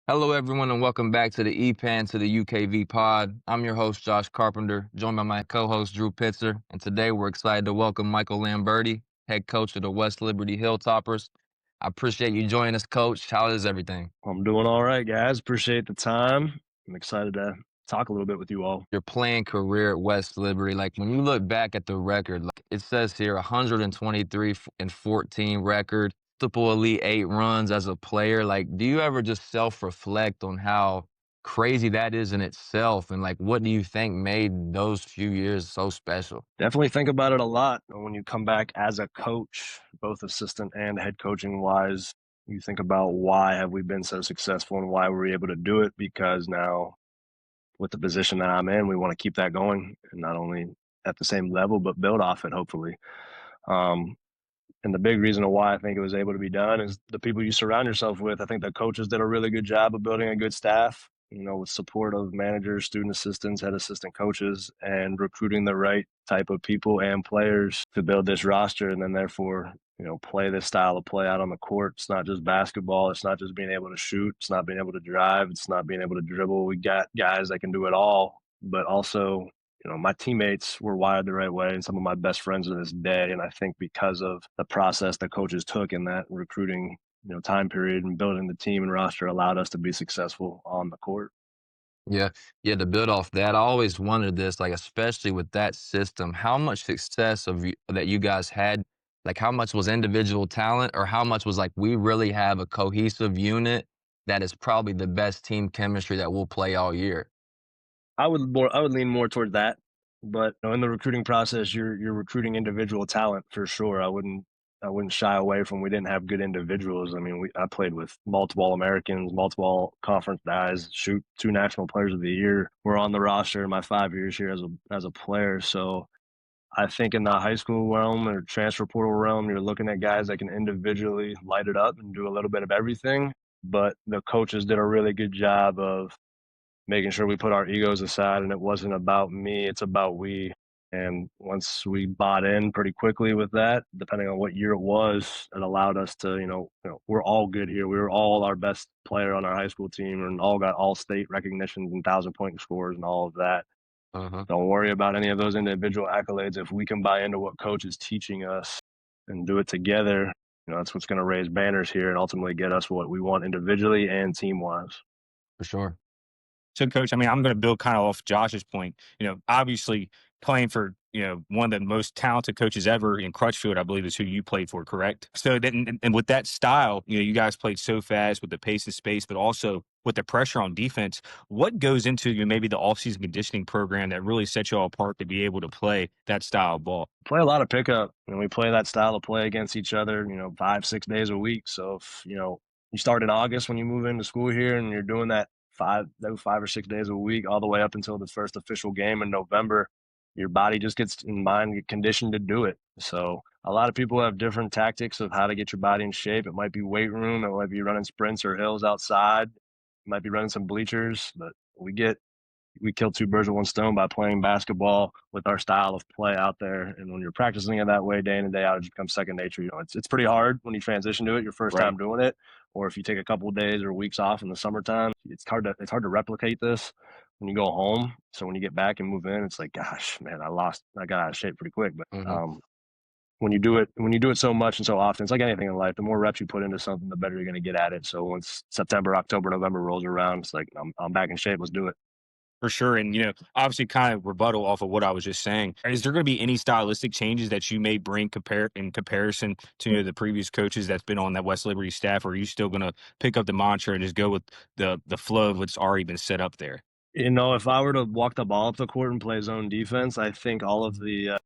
Hello, everyone, and welcome back to the EPAN to the UKV pod. I'm your host, Josh Carpenter, joined by my co-host, Drew Pitzer, and today we're excited to welcome Michael Lamberti, head coach of the West Liberty Hilltoppers. I appreciate you joining us, Coach. How is everything? I'm doing all right, guys. Appreciate the time. I'm excited to talk a little bit with you all. Your playing career at West Liberty, like when you look back at the record, like it says here 123 and 14 record, multiple Elite Eight runs as a player. Like, do you ever just self-reflect on how crazy that is in itself? And like, what do you think made those few years so special? Definitely think about it a lot when you come back as a coach, both assistant and head coaching wise. You think about why have we been so successful and why were we able to do it? Because now, with the position that I'm in, we want to keep that going and not only at the same level, but build off it, hopefully. Um, and the big reason why I think it was able to be done is the people you surround yourself with. I think the coaches did a really good job of building a good staff, with support of managers, student assistants, head assistant coaches, and recruiting the right type of people and players to build this roster. And then therefore, play this style of play out on the court. It's not just basketball. It's not just being able to shoot. It's not being able to drive. It's not being able to dribble. We got guys that can do it all, but also my teammates were wired the right way and some of my best friends to this day. And I think because of the process that coaches took in that recruiting, time period and building the team and roster allowed us to be successful on the court. Yeah, yeah. To build off that, I always wondered this, like especially with that system, how much success that you guys had, like how much was individual talent, or how much was like we really have a cohesive unit that is probably the best team chemistry that we'll play all year. I would lean more toward that. But in the recruiting process, you're recruiting individual talent for sure. I wouldn't shy away from we didn't have good individuals. I mean, I played with multiple All-Americans, multiple conference guys, shoot 2 national players of the year. We're on the roster in my 5 years here as a player. So I think in the high school realm or transfer portal realm, you're looking at guys that can individually light it up and do a little bit of everything. But the coaches did a really good job of making sure we put our egos aside and it wasn't about me, it's about we. And once we bought in pretty quickly with that, depending on what year it was, it allowed us to, we're all good here. We were all our best player on our high school team and all got all state recognitions and 1,000-point scores and all of that. Uh-huh. Don't worry about any of those individual accolades. If we can buy into what coach is teaching us and do it together, that's what's going to raise banners here and ultimately get us what we want individually and team wise. For sure. So, Coach, I mean, I'm going to build kind of off Josh's point. Obviously playing for one of the most talented coaches ever in Crutchfield, I believe, is who you played for, correct? So, then, and with that style, you guys played so fast with the pace and space, but also with the pressure on defense. What goes into maybe the offseason conditioning program that really sets you all apart to be able to play that style of ball? Play a lot of pickup, and we play that style of play against each other. 5-6 days a week. So if you start in August when you move into school here, and you're doing that 5 or 6 days a week all the way up until the first official game in November, your body just gets in mind conditioned to do it. So a lot of people have different tactics of how to get your body in shape. It might be weight room, it might be running sprints or hills outside, it might be running some bleachers, but we kill two birds with one stone by playing basketball with our style of play out there. And when you're practicing it that way day in and day out, it becomes second nature. It's pretty hard when you transition to it your first time doing it, or if you take a couple of days or weeks off in the summertime. It's hard to replicate this when you go home. So when you get back and move in, it's like, gosh, man, I got out of shape pretty quick. But Mhm. when you do it so much and so often, it's like anything in life. The more reps you put into something, the better you're going to get at it. So once September, October, November rolls around, it's like I'm back in shape. Let's do it. For sure. And, obviously kind of rebuttal off of what I was just saying. Is there going to be any stylistic changes that you may bring in comparison to the previous coaches that's been on that West Liberty staff? Or are you still going to pick up the mantra and just go with the flow of what's already been set up there? If I were to walk the ball up the court and play zone defense, I think all of the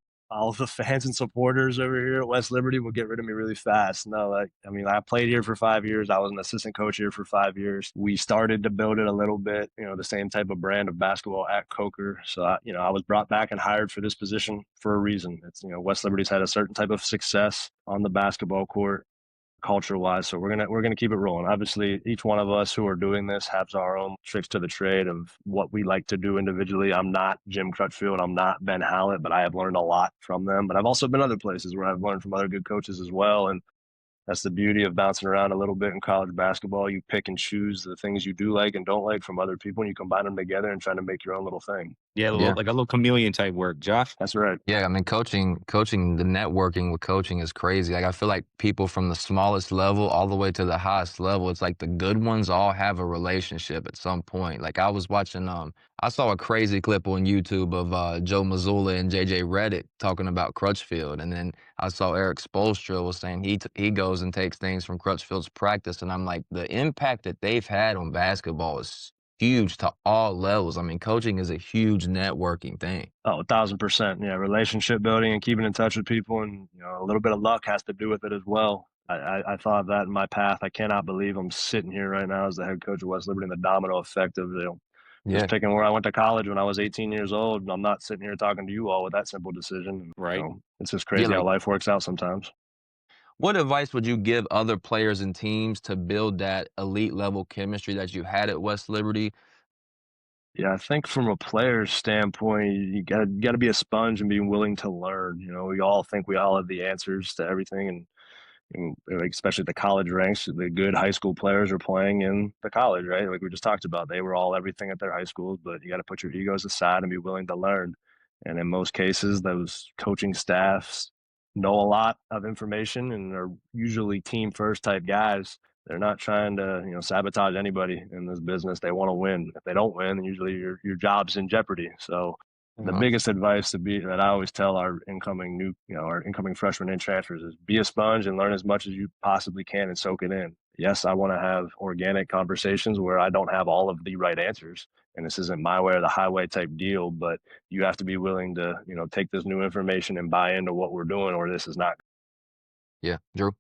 fans and supporters over here at West Liberty would get rid of me really fast. No, I played here for 5 years. I was an assistant coach here for 5 years. We started to build it a little bit, the same type of brand of basketball at Coker. So, I was brought back and hired for this position for a reason. It's, West Liberty's had a certain type of success on the basketball court culture wise. So we're gonna keep it rolling. Obviously, each one of us who are doing this has our own tricks to the trade of what we like to do individually. I'm not Jim Crutchfield. I'm not Ben Hallett, but I have learned a lot from them. But I've also been other places where I've learned from other good coaches as well. And That's the beauty of bouncing around a little bit in college basketball. You pick and choose the things you do like and don't like from other people, and you combine them together and try to make your own little thing. Yeah, Yeah. like a little chameleon type work. Josh? That's right. Yeah, I mean, coaching, the networking with coaching is crazy. Like, I feel like people from the smallest level all the way to the highest level, it's like the good ones all have a relationship at some point. Like, I was watching, I saw a crazy clip on YouTube of Joe Mazzulla and JJ Redick talking about Crutchfield, and then I saw Eric Spoelstra was saying he goes and takes things from Crutchfield's practice, and I'm like, the impact that they've had on basketball is huge to all levels. I mean, coaching is a huge networking thing. Oh, 1,000%. Yeah, relationship building and keeping in touch with people, and a little bit of luck has to do with it as well. I thought of that in my path. I cannot believe I'm sitting here right now as the head coach of West Liberty, and the domino effect of just Yeah. picking where I went to college when I was 18 years old. And I'm not sitting here talking to you all with that simple decision. Right. It's just Yeah, crazy how like, life works out sometimes. what advice would you give other players and teams to build that elite level chemistry that you had at West Liberty? Yeah, I think from a player's standpoint, you gotta be a sponge and be willing to learn. We all think we all have the answers to everything, and like, especially the college ranks, the good high school players are playing in the college, right? Like we just talked about, they were all everything at their high schools, but you got to put your egos aside and be willing to learn. And in most cases, those coaching staffs know a lot of information and are usually team first type guys. They're not trying to, sabotage anybody in this business. They want to win. If they don't win, then usually your job's in jeopardy. So the Uh-huh. biggest advice that I always tell our incoming freshmen and transfers is be a sponge and learn as much as you possibly can and soak it in. Yes, I want to have organic conversations where I don't have all of the right answers, and this isn't my way or the highway type deal, but you have to be willing to, take this new information and buy into what we're doing, or this is not. Yeah, Drew.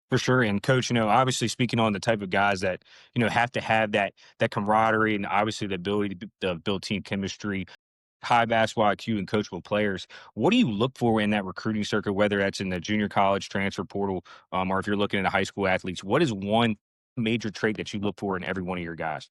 For sure. And coach, obviously speaking on the type of guys that, have to have that camaraderie and obviously the ability to build team chemistry, high basketball IQ and coachable players. What do you look for in that recruiting circuit, whether that's in the junior college transfer portal, or if you're looking at high school athletes? What is one major trait that you look for in every one of your guys?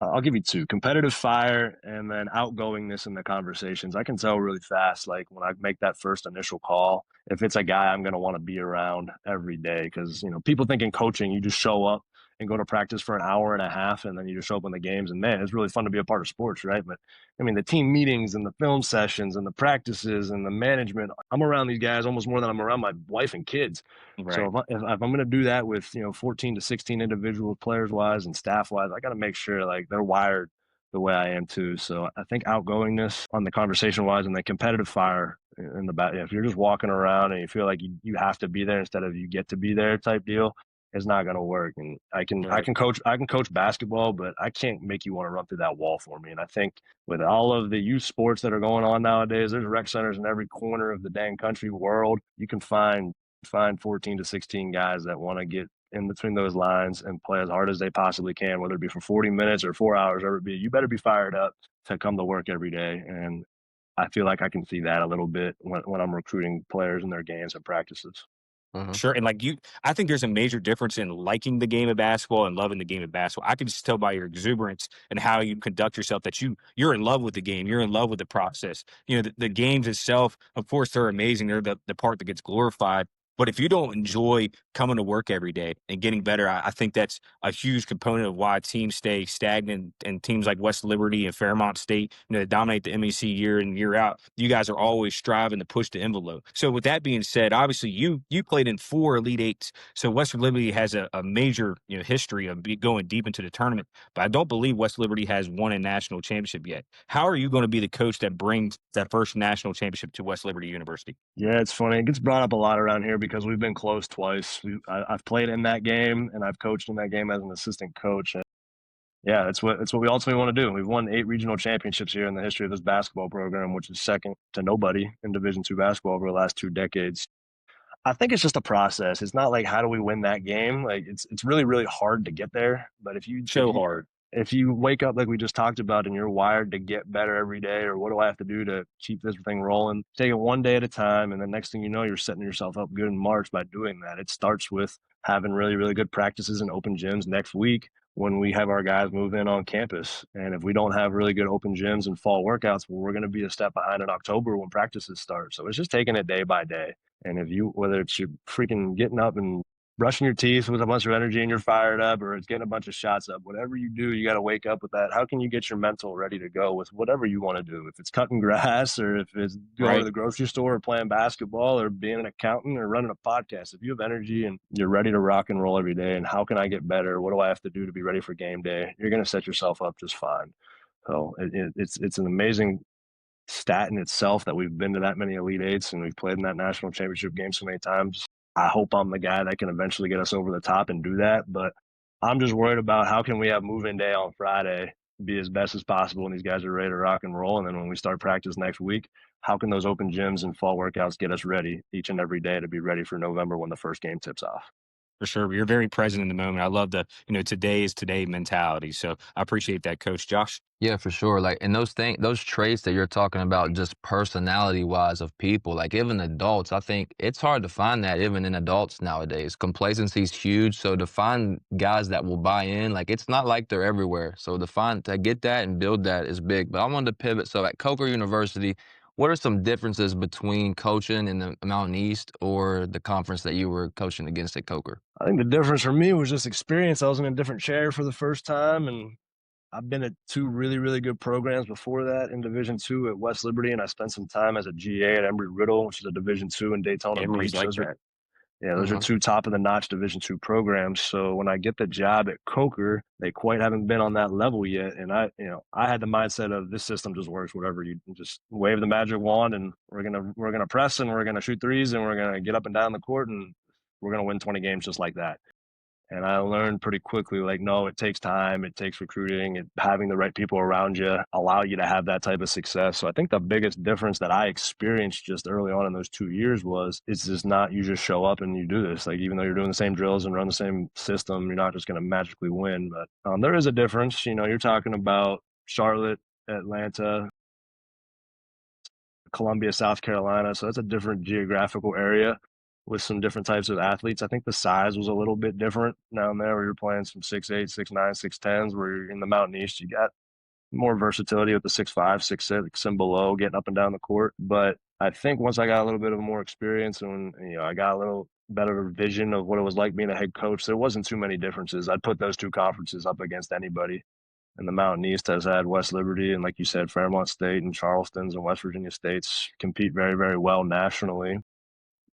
I'll give you two: competitive fire and then outgoingness in the conversations. I can tell really fast, like when I make that first initial call, if it's a guy I'm going to want to be around every day. Because, people think in coaching, you just show up and go to practice for an hour and a half and then you just show up in the games. And man, it's really fun to be a part of sports, right? But I mean, the team meetings and the film sessions and the practices and the management, I'm around these guys almost more than I'm around my wife and kids. So Right. if I'm going to do that with 14 to 16 individuals, players wise and staff wise, I got to make sure like they're wired the way I am too. So I think outgoingness on the conversation wise and the competitive fire in the back. If you're just walking around and you feel like you have to be there instead of you get to be there type deal, it's not going to work. And I Right. can coach basketball, but I can't make you want to run through that wall for me. And I think with all of the youth sports that are going on nowadays, there's rec centers in every corner of the dang country world. You can find 14 to 16 guys that want to get in between those lines and play as hard as they possibly can, whether it be for 40 minutes or 4 hours, whatever it be. You better be fired up to come to work every day. And I feel like I can see that a little bit when I'm recruiting players in their games and practices. Uh-huh. Sure. And I think there's a major difference in liking the game of basketball and loving the game of basketball. I can just tell by your exuberance and how you conduct yourself that you're in love with the game. You're in love with the process. The games itself, of course, they're amazing. They're the part that gets glorified. But if you don't enjoy coming to work every day and getting better, I think that's a huge component of why teams stay stagnant and teams like West Liberty and Fairmont State, that dominate the MEC year in, year out. You guys are always striving to push the envelope. So with that being said, obviously you played in 4 Elite Eights. So West Liberty has a major history of going deep into the tournament. But I don't believe West Liberty has won a national championship yet. How are you going to be the coach that brings that first national championship to West Liberty University? Yeah, it's funny. It gets brought up a lot around here because we've been close twice. I've played in that game and I've coached in that game as an assistant coach. And yeah, it's what we ultimately want to do. We've won 8 regional championships here in the history of this basketball program, which is second to nobody in Division II basketball over the last 2 decades. I think it's just a process. It's not like how do we win that game? Like it's really really hard to get there. But So hard. if you wake up like we just talked about and you're wired to get better every day, or what do I have to do to keep this thing rolling? Take it one day at a time, and the next thing you know, you're setting yourself up good in March by doing that. It starts with having really really good practices and open gyms next week when we have our guys move in on campus. And if we don't have really good open gyms and fall workouts, well, we're going to be a step behind in October when practices start. So it's just taking it day by day. And if you, whether it's you freaking getting up and brushing your teeth with a bunch of energy and you're fired up, or it's getting a bunch of shots up. Whatever you do, you got to wake up with that. How can you get your mental ready to go with whatever you want to do? If it's cutting grass, or if it's going to Right. the grocery store, or playing basketball, or being an accountant, or running a podcast, if you have energy and you're ready to rock and roll every day, and how can I get better? What do I have to do to be ready for game day? You're going to set yourself up just fine. So it's an amazing stat in itself that we've been to that many Elite Eights and we've played in that national championship game so many times. I hope I'm the guy that can eventually get us over the top and do that. But I'm just worried about how can we have move-in day on Friday, be as best as possible, and these guys are ready to rock and roll. And then when we start practice next week, how can those open gyms and fall workouts get us ready each and every day to be ready for November when the first game tips off? For sure. You're very present in the moment. I love the, today is today mentality. So I appreciate that, Coach Josh. Yeah, for sure. Like, and those traits that you're talking about, just personality wise of people, like even adults, I think it's hard to find that even in adults nowadays. Complacency is huge. So to find guys that will buy in, like it's not like they're everywhere. So to get that and build that is big. But I wanted to pivot. So at Coker University, what are some differences between coaching in the Mountain East or the conference that you were coaching against at Coker? I think the difference for me was just experience. I was in a different chair for the first time, and I've been at two really, really good programs before that in Division II at West Liberty, and I spent some time as a GA at Embry-Riddle, which is a Division II in Daytona Emory's Beach. like that. Those are Uh-huh. two top of the notch Division II programs. So when I get the job at Coker, they quite haven't been on that level yet. And I had the mindset of this system just works. Whatever, you just wave the magic wand, and we're gonna press, and we're gonna shoot threes, and we're gonna get up and down the court, and we're gonna win 20 games just like that. And I learned pretty quickly, like, no, it takes time, it takes recruiting, and having the right people around you allow you to have that type of success. So I think the biggest difference that I experienced just early on in those 2 years was it's just not you just show up and you do this. Like, even though you're doing the same drills and run the same system, you're not just going to magically win. But there is a difference. You're talking about Charlotte, Atlanta, Columbia, South Carolina. So that's a different geographical area with some different types of athletes. I think the size was a little bit different down there where you're playing some 6'8", 6'9", 6'10s, where you're in the Mountain East. You got more versatility with the 6'5", 6'6", and below getting up and down the court. But I think once I got a little bit of more experience and I got a little better vision of what it was like being a head coach, there wasn't too many differences. I'd put those two conferences up against anybody. And the Mountain East has had West Liberty and, like you said, Fairmont State and Charleston's and West Virginia States compete very, very well nationally.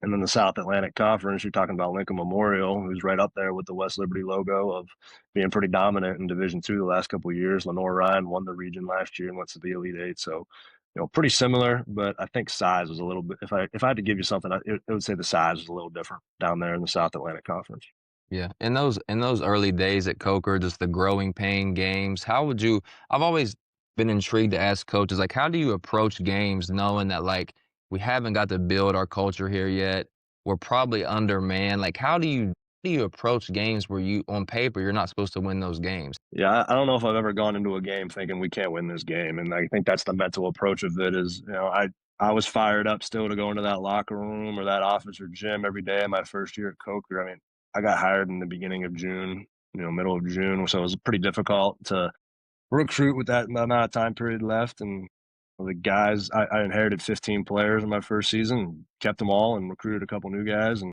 And then the South Atlantic Conference, you're talking about Lincoln Memorial, who's right up there with the West Liberty logo of being pretty dominant in Division II the last couple of years. Lenore Ryan won the region last year and went to the Elite Eight. So, pretty similar, but I think size was a little bit. If I had to give you something, I would say the size is a little different down there in the South Atlantic Conference. Yeah, in those early days at Coker, just the growing pain games, how would you I've always been intrigued to ask coaches, like, how do you approach games knowing that, like, we haven't got to build our culture here yet? We're probably undermanned. Like, how do you approach games where on paper, you're not supposed to win those games? Yeah, I don't know if I've ever gone into a game thinking we can't win this game, and I think that's the mental approach of it. Is I was fired up still to go into that locker room or that office or gym every day in my first year at Coker. I mean, I got hired in the beginning of June, middle of June, so it was pretty difficult to recruit with that amount of time period left. And the guys, I inherited 15 players in my first season, kept them all, and recruited a couple new guys. And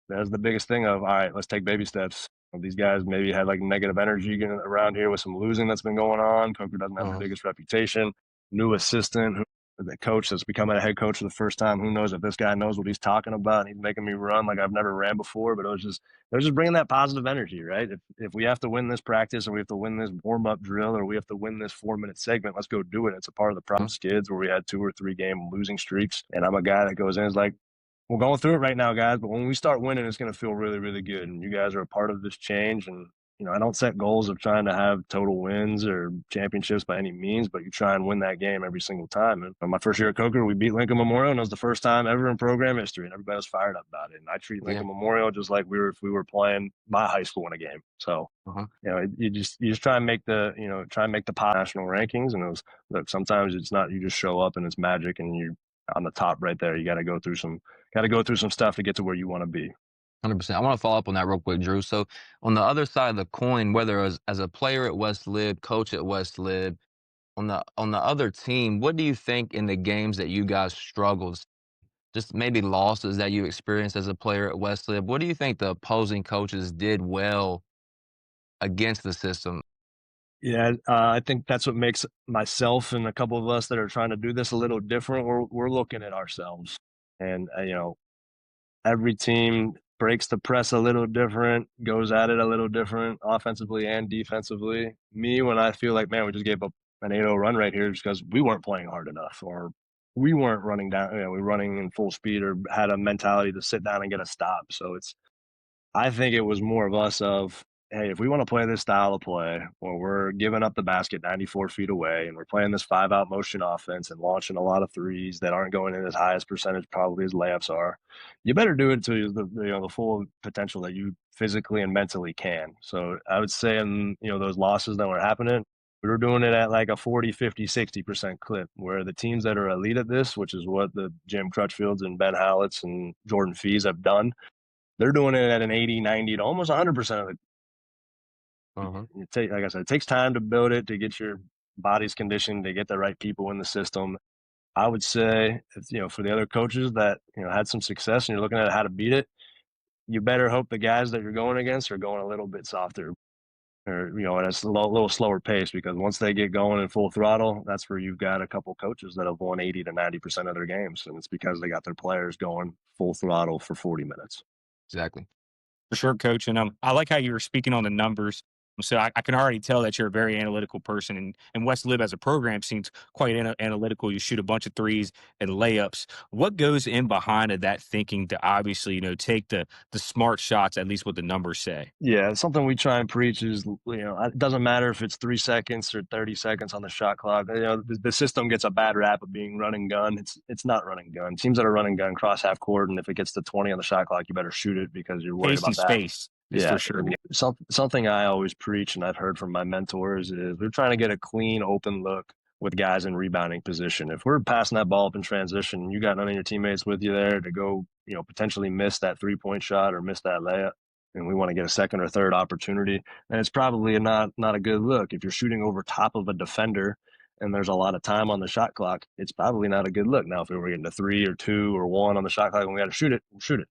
that's the biggest thing of, all right, let's take baby steps. These guys maybe had like negative energy getting around here with some losing that's been going on. Coker doesn't have the Uh-huh. biggest reputation. New assistant, the coach that's becoming a head coach for the first time. Who knows if this guy knows what he's talking about? And he's making me run like I've never ran before. But they're just bringing that positive energy, right? If we have to win this practice, or we have to win this warm up drill, or we have to win this 4 minute segment, let's go do it. It's a part of the Uh-huh. problem. Skids where we had 2 or 3 game losing streaks, and I'm a guy that goes in is like, we're going through it right now, guys. But when we start winning, it's going to feel really, really good. And you guys are a part of this change. And I don't set goals of trying to have total wins or championships by any means, but you try and win that game every single time. And my first year at Coker, we beat Lincoln Memorial, and it was the first time ever in program history, and everybody was fired up about it. And I treat Yeah. Lincoln Memorial just like if we were playing my high school in a game. So Uh-huh. you just try and make the national rankings, and it was, look, sometimes it's not, you just show up and it's magic, and you're on the top right there. You got to go through some stuff to get to where you want to be. 100%. I want to follow up on that real quick, Drew. So on the other side of the coin, whether as a player at West Lib, coach at West Lib, on the other team, what do you think in the games that you guys struggled? just maybe losses that you experienced as a player at Westlib. What do you think the opposing coaches did well against the system? Yeah, I think that's what makes myself and a couple of us that are trying to do this a little different. We're looking at ourselves, and every team breaks the press a little different, goes at it a little different, offensively and defensively. Me, when I feel like, man, we just gave up an 8-0 run right here just because we weren't playing hard enough, or we weren't running down, we were running in full speed, or had a mentality to sit down and get a stop. So I think it was more of us of, hey, if we want to play this style of play where we're giving up the basket 94 feet away and we're playing this 5-out motion offense and launching a lot of threes that aren't going in as high as percentage probably as layups are, you better do it to the full potential that you physically and mentally can. So I would say in those losses that were happening, we were doing it at like a 40, 50, 60% clip, where the teams that are elite at this, which is what the Jim Crutchfields and Ben Howletts and Jordan Fees have done, they're doing it at an 80, 90 to almost 100% of Uh-huh. like I said, it takes time to build it, to get your bodies conditioned, to get the right people in the system. I would say, for the other coaches that, had some success and you're looking at how to beat it, you better hope the guys that you're going against are going a little bit softer, or, at a little slower pace, because once they get going in full throttle, that's where you've got a couple coaches that have won 80 to 90% of their games. And it's because they got their players going full throttle for 40 minutes. Exactly. For sure, coach. And I like how you were speaking on the numbers. So I can already tell that you're a very analytical person, and West Lib as a program seems quite analytical. You shoot a bunch of threes and layups. What goes in behind of that thinking to obviously take the smart shots, at least what the numbers say? Yeah, something we try and preach is, it doesn't matter if it's 3 seconds or 30 seconds on the shot clock. The system gets a bad rap of being run and gun. It's not run and gun. Teams that are run and gun cross half court, and if it gets to 20 on the shot clock, you better shoot it because you're worried Pace about and that. space is Yeah, for sure. something I always preach, and I've heard from my mentors, is we're trying to get a clean, open look with guys in rebounding position. If we're passing that ball up in transition, you got none of your teammates with you there to go, potentially miss that 3-point shot or miss that layup, and we want to get a second or third opportunity, and it's probably not a good look. If you're shooting over top of a defender and there's a lot of time on the shot clock, it's probably not a good look. Now, if we were getting a 3 or 2 or 1 on the shot clock and we got to shoot it, we'll shoot it.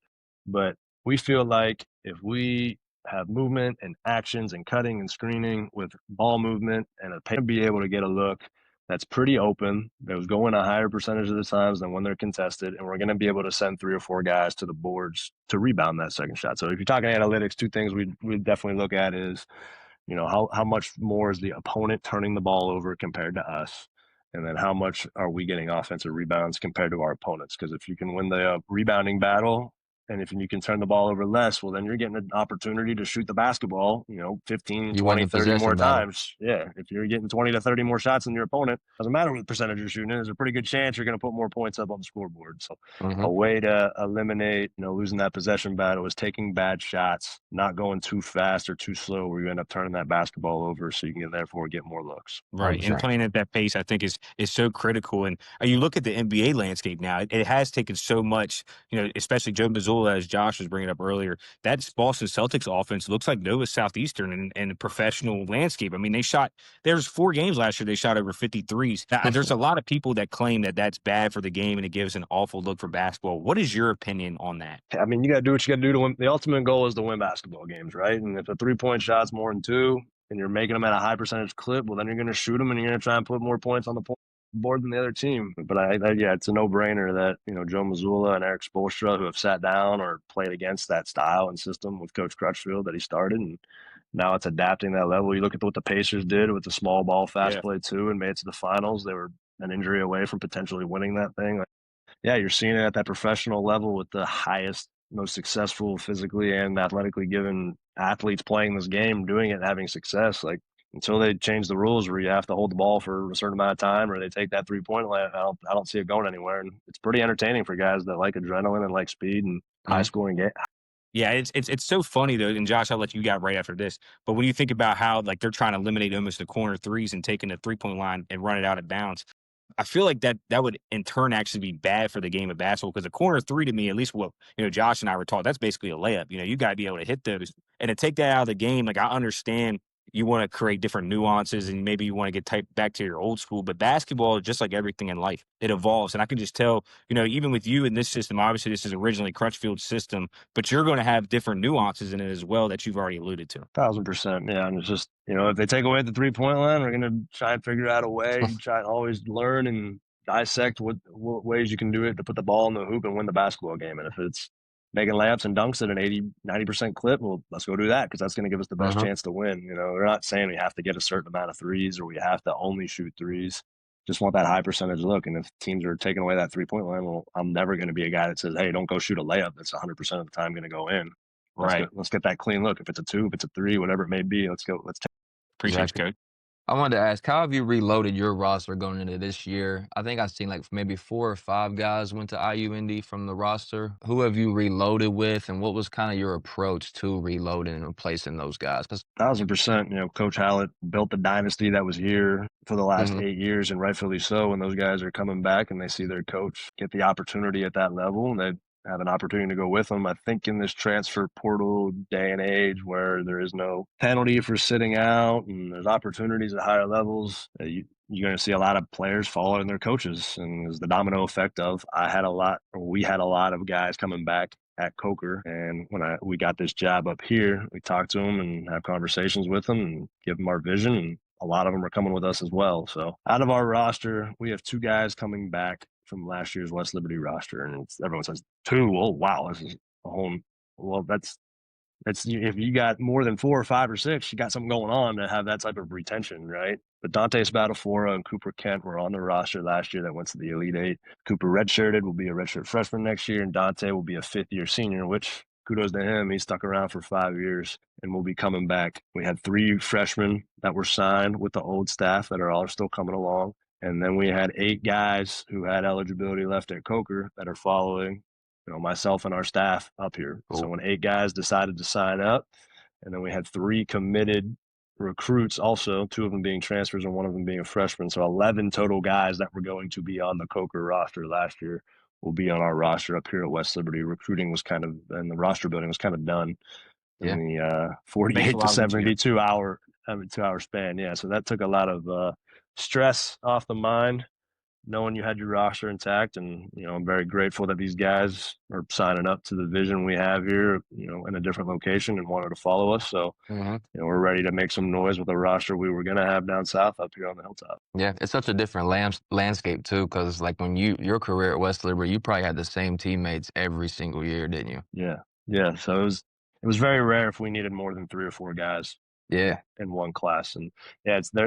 But we feel like if we have movement and actions and cutting and screening with ball movement and be able to get a look that's pretty open, that was going a higher percentage of the times than when they're contested, and we're going to be able to send 3 or 4 guys to the boards to rebound that second shot. So if you're talking analytics, two things we definitely look at is, how much more is the opponent turning the ball over compared to us, and then how much are we getting offensive rebounds compared to our opponents? Because if you can win the rebounding battle, and if you can turn the ball over less, well, then you're getting an opportunity to shoot the basketball, 15, You win 20, the 30 more possession battle. times. Yeah. If you're getting 20 to 30 more shots than your opponent, doesn't matter what percentage you're shooting, there's a pretty good chance you're going to put more points up on the scoreboard. So Mhm. a way to eliminate, losing that possession battle is taking bad shots, not going too fast or too slow where you end up turning that basketball over so you can therefore get more looks. Right, and 100%. playing at that pace, I think is so critical. And you look at the NBA landscape now; it has taken so much. Especially Joe Mazzulla, as Josh was bringing up earlier. That Boston Celtics offense looks like Nova Southeastern and a professional landscape. I mean, they shot. There's 4 games last year they shot over 53s. Now, there's a lot of people that claim that that's bad for the game and it gives an awful look for basketball. What is your opinion on that? I mean, you got to do what you got to do to win. The ultimate goal is to win basketball games, right? And if a 3-point shot's more than 2 and you're making them at a high percentage clip, well, then you're going to shoot them and you're going to try and put more points on the board than the other team. But yeah, it's a no-brainer that, Joe Mazzulla and Eric Spoelstra, who have sat down or played against that style and system with Coach Crutchfield that he started, and now it's adapting that level. You look at what the Pacers did with the small ball fast Yeah. play too and made it to the finals. They were an injury away from potentially winning that thing. Like, yeah, you're seeing it at that professional level with the highest, most successful physically and athletically given athletes playing this game, doing it and having success. Like, until they change the rules where you have to hold the ball for a certain amount of time or they take that 3-point line, I don't see it going anywhere. And it's pretty entertaining for guys that like adrenaline and like speed and high Mhm. scoring game. Yeah, it's so funny though, and Josh, I'll let you get right after this. But when you think about how like they're trying to eliminate almost the corner threes and taking the 3-point line and run it out of bounds, I feel like that would in turn actually be bad for the game of basketball because a corner three to me, at least what Josh and I were taught, that's basically a layup. You got to be able to hit those and to take that out of the game. Like I understand you want to create different nuances and maybe you want to get type back to your old school. But basketball is just like everything in life. It evolves. And I can just tell, even with you in this system, obviously this is originally Crutchfield's system, but you're going to have different nuances in it as well that you've already alluded to. 1,000%. Yeah. And it's just, if they take away the 3-point line, we're going to try and figure out a way, try and always learn and dissect what ways you can do it to put the ball in the hoop and win the basketball game. And if it's making layups and dunks at an 80-90% clip, well, let's go do that, because that's going to give us the best chance to win. We're not saying we have to get a certain amount of threes or we have to only shoot threes. Just want that high percentage look. And if teams are taking away that 3-point line, well, I'm never going to be a guy that says, hey, don't go shoot a layup that's 100% of the time going to go in. Right. Let's get that clean look. If it's a 2, if it's a 3, whatever it may be, let's go. Appreciate Exactly. you, Coach. I wanted to ask, how have you reloaded your roster going into this year? I think I've seen like maybe 4 or 5 guys went to IUND from the roster. Who have you reloaded with, and what was kind of your approach to reloading and replacing those guys? 1,000%. Coach Hallett built the dynasty that was here for the last 8 years, and rightfully so. When those guys are coming back and they see their coach get the opportunity at that level, and they have an opportunity to go with them. I think in this transfer portal day and age where there is no penalty for sitting out and there's opportunities at higher levels, you're going to see a lot of players following their coaches. And there's the domino effect of we had a lot of guys coming back at Coker. And when we got this job up here, we talked to them and have conversations with them and give them our vision. And a lot of them are coming with us as well. So out of our roster, we have 2 guys coming back from last year's West Liberty roster, and everyone says 2. Oh wow, this is a whole. Well, that's if you got more than 4 or 5 or 6, you got something going on to have that type of retention, right? But Dante Spadafora and Cooper Kent were on the roster last year that went to the Elite 8. Cooper redshirted, will be a redshirt freshman next year, and Dante will be a 5th-year senior, which kudos to him. He stuck around for 5 years and will be coming back. We had 3 freshmen that were signed with the old staff that are all still coming along. And then we had 8 guys who had eligibility left at Coker that are following, myself and our staff up here. Cool. So when 8 guys decided to sign up, and then we had 3 committed recruits also, 2 of them being transfers and 1 of them being a freshman. So 11 total guys that were going to be on the Coker roster last year will be on our roster up here at West Liberty. Recruiting was and the roster building was kind of done in the 48 to 72 hour 2-hour span. Yeah, so that took a lot of stress off the mind, knowing you had your roster intact. And I'm very grateful that these guys are signing up to the vision we have here, in a different location and wanted to follow us. So we're ready to make some noise with the roster we were going to have down south up here on the hilltop. Yeah, it's such a different landscape too, because like when your career at West Liberty, you probably had the same teammates every single year, didn't you? Yeah. So it was very rare if we needed more than 3 or 4 guys in one class. And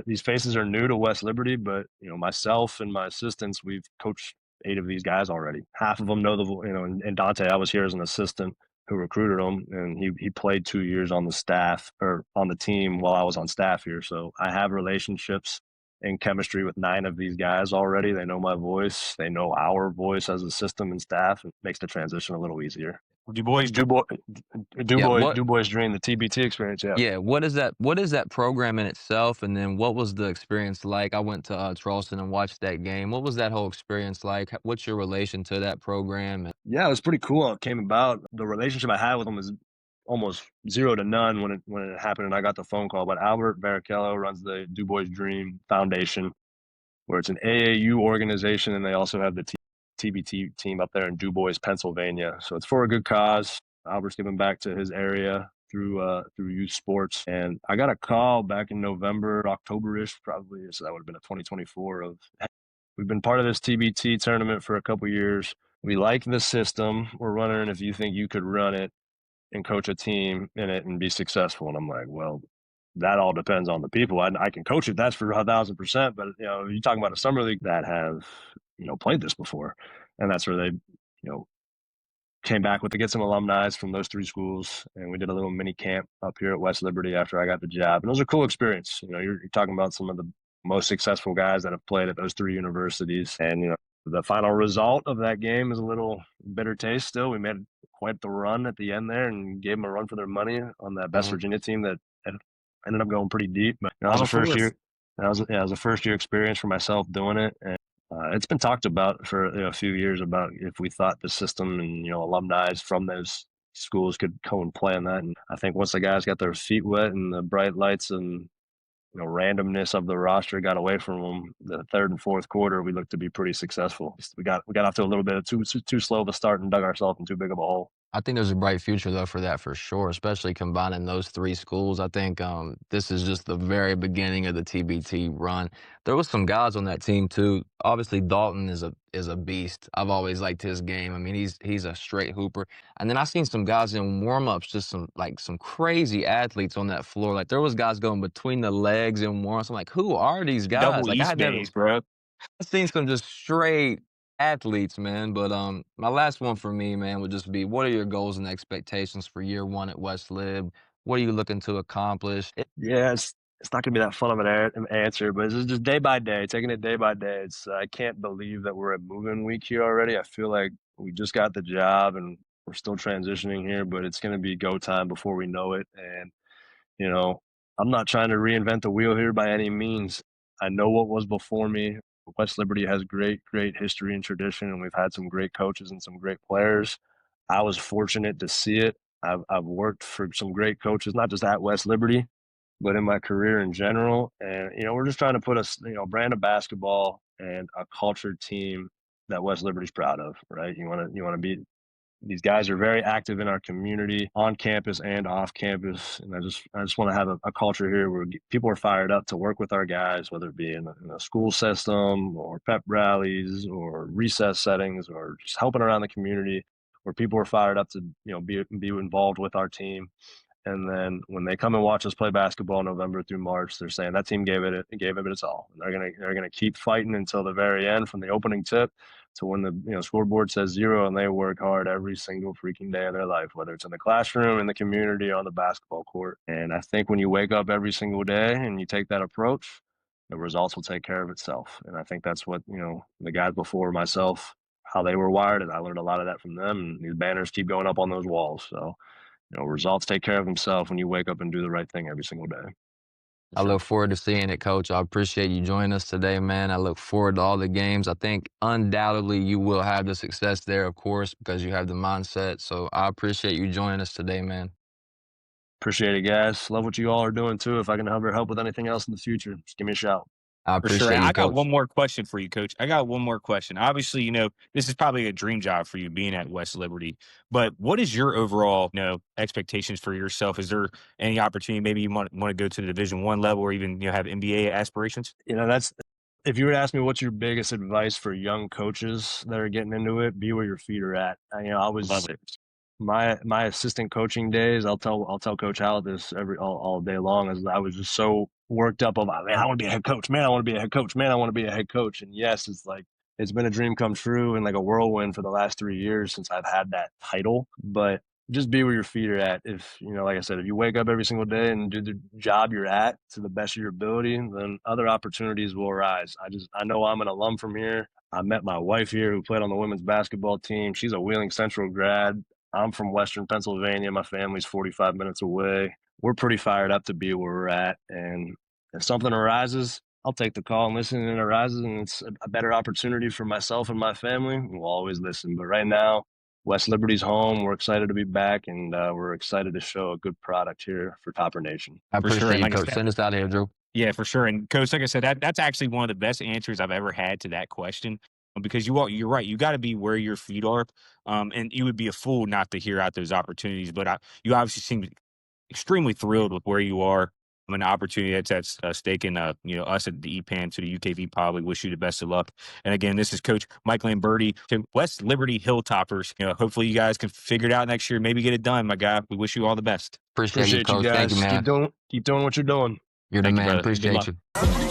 these faces are new to West Liberty, but myself and my assistants, we've coached 8 of these guys already. Half of them know and Dante, I was here as an assistant who recruited him, and he played 2 years on the staff or on the team while I was on staff here. So I have relationships and chemistry with 9 of these guys already. They know my voice, they know our voice as a system and staff. It makes the transition a little easier. Du Bois Dream, the TBT experience. Yeah. What is that program in itself? And then what was the experience like? I went to Charleston and watched that game. What was that whole experience like? What's your relation to that program? Yeah, it was pretty cool. It came about. The relationship I had with them was almost 0 to none when it happened, and I got the phone call. But Albert Barrichello runs the Du Bois Dream Foundation, where it's an AAU organization, and they also have the TBT team up there in Du Bois, Pennsylvania. So it's for a good cause. Albert's giving back to his area through youth sports. And I got a call back in November, October-ish, probably. So that would have been a 2024 of, we've been part of this TBT tournament for a couple years. We like the system. We're wondering if you think you could run it and coach a team in it and be successful. And I'm like, well, that all depends on the people. I can coach it, that's for 1,000%. But you're talking about a summer league that have played this before, and that's where they came back to get some alumni from those 3 schools, and we did a little mini camp up here at West Liberty after I got the job, and it was a cool experience. You're talking about some of the most successful guys that have played at those 3 universities, and the final result of that game is a little bitter taste still. We made quite the run at the end there and gave them a run for their money on that Best Virginia team that ended up going pretty deep. But that was a first year. It was a first year experience for myself doing it, and it's been talked about for a few years about if we thought the system and alumni from those schools could go and play in that. And I think once the guys got their feet wet and the bright lights and randomness of the roster got away from them, the third and fourth quarter, we looked to be pretty successful. We got off to a little bit of too slow of a start and dug ourselves in too big of a hole. I think there's a bright future though for that for sure, especially combining those three schools. I think this is just the very beginning of the TBT run. There was some guys on that team too. Obviously, Dalton is a beast. I've always liked his game. I mean, he's a straight hooper. And then I seen some guys in warmups, just some crazy athletes on that floor. Like there was guys going between the legs in warmups. I'm like, who are these guys? Double Like I East had never Bays, bro. I've seen some just straight athletes, man. But my last one for me, man, would just be what are your goals and expectations for year one at West Lib? What are you looking to accomplish? Yeah, it's not gonna be that fun of an answer, but it's just day by day, taking it day by day. It's I can't believe that we're at move-in week here already. I feel like we just got the job and we're still transitioning here, but it's gonna be go time before we know it. And you know, I'm not trying to reinvent the wheel here by any means. I know what was before me. West Liberty has great history and tradition, and we've had some great coaches and some great players. I was fortunate to see it. I've worked for some great coaches, not just at West Liberty, but in my career in general. And we're just trying to put a brand of basketball and a cultured team that West Liberty's proud of, right? You want to be these guys are very active in our community on campus and off campus, and I just want to have a culture here where people are fired up to work with our guys, whether it be in a school system or pep rallies or recess settings or just helping around the community, where people are fired up to be involved with our team. And then when they come and watch us play basketball November through March, they're saying that team gave it its all. And they're gonna keep fighting until the very end, from the opening tip to when the scoreboard says zero, and they work hard every single freaking day of their life, whether it's in the classroom, in the community, on the basketball court. And I think when you wake up every single day and you take that approach, the results will take care of itself. And I think that's what the guys before myself, how they were wired, and I learned a lot of that from them. And these banners keep going up on those walls. So results take care of themselves when you wake up and do the right thing every single day. I Sure. look forward to seeing it, Coach. I appreciate you joining us today, man. I look forward to all the games. I think undoubtedly you will have the success there, of course, because you have the mindset. So I appreciate you joining us today, man. Appreciate it, guys. Love what you all are doing too. If I can ever help with anything else in the future, just give me a shout. I For sure. appreciate And you, I got Coach. one more question for you, Coach. I got one more question. Obviously, this is probably a dream job for you being at West Liberty. But what is your overall, expectations for yourself? Is there any opportunity maybe you want to go to the Division 1 level or even have NBA aspirations? That's if you were to ask me what's your biggest advice for young coaches that are getting into it, be where your feet are at. I Love was it. my assistant coaching days. I'll tell Coach Hal this all day long. As I was just so worked up about, man, I want to be a head coach. Man, I want to be a head coach. Man, I want to be a head coach. And yes, it's been a dream come true and like a whirlwind for the last 3 years since I've had that title. But just be where your feet are at. If like I said, if you wake up every single day and do the job you're at to the best of your ability, then other opportunities will arise. I know I'm an alum from here. I met my wife here who played on the women's basketball team. She's a Wheeling Central grad. I'm from Western Pennsylvania. My family's 45 minutes away. We're pretty fired up to be where we're at. And if something arises, I'll take the call and listen. And it arises and it's a better opportunity for myself and my family, we'll always listen. But right now, West Liberty's home. We're excited to be back, and we're excited to show a good product here for Topper Nation. I For sure. appreciate And you, like I Coach. said, Send us out of here, Drew. yeah, for sure. And Coach, like I said, that's actually one of the best answers I've ever had to that question. Because you're right. You got to be where your feet are, and you would be a fool not to hear out those opportunities. But you obviously seem extremely thrilled with where you are. An opportunity that's at stake in us at the EPAM to the UKV pod. We wish you the best of luck. And again, this is Coach Mike Lamberti to West Liberty Hilltoppers. Hopefully you guys can figure it out next year. Maybe get it done, my guy. We wish you all the best. Appreciate you, Appreciate you Coach. Thank you, guys. man. Keep doing what you're doing. You're the Thank you, man. brother. Good Appreciate luck. you.